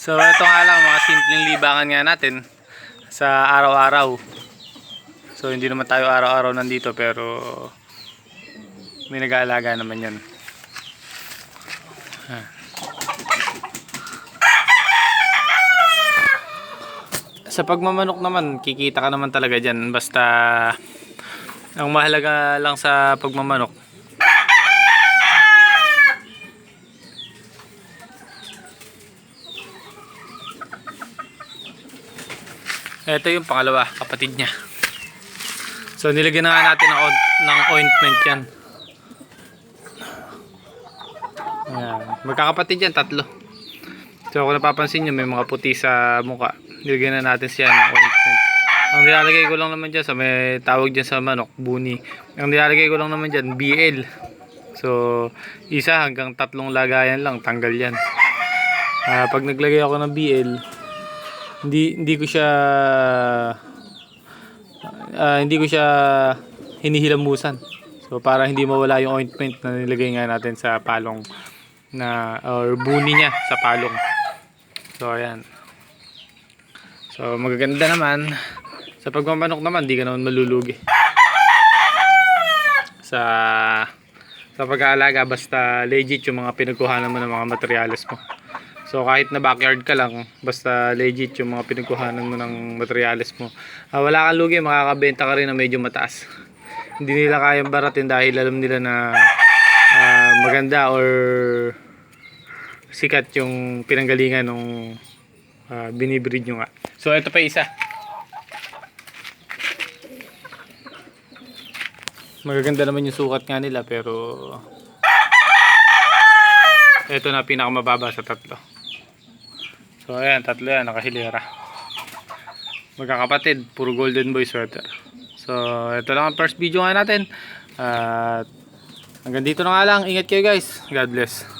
So ito nga lang mga simpleng libangan nga natin sa araw-araw. So hindi naman tayo araw-araw nandito pero may nag-aalaga naman yan. Sa pagmamanok naman, kikita ka naman talaga dyan. Basta ang mahalaga lang sa pagmamanok, ito yung pangalawa, kapatid niya. So nilagyan na natin ng ointment yan. Ayan. Magkakapatid yan, tatlo. So kung napapansin nyo, may mga puti sa mukha. Nilagyan na natin siya ng ointment. Ang nilalagay ko lang naman dyan, may tawag dyan sa manok, buni. Ang nilalagay ko lang naman dyan, BL. So isa hanggang 3 lagayan lang, tanggal yan. Pag naglagay ako ng BL, hindi ko siya hinihilamusan. So para hindi mawala yung ointment na nilagay nga natin sa palong or buni niya sa palong. So ayan. So magaganda naman. Sa pagmamanok naman, di ka naman malulugi. Sa pag-aalaga, basta legit yung mga pinagkuhanan mo ng mga materyales mo. So kahit na backyard ka lang, basta legit yung mga pinagkuhanan mo ng materyales mo, wala kang lugi, makakabenta ka rin na medyo mataas. Hindi nila kayang baratin dahil alam nila na maganda or sikat yung pinanggalingan ng binibreed nyo nga. So ito pa isa. Magaganda naman yung sukat nga nila, pero ito na pinakamababa sa tatlo. So ayan, tatlo yan, nakahilera. Magkakapatid, puro golden boy sweater. So ito lang ang first video nga natin. At hanggang dito na nga lang. Ingat kayo guys. God bless.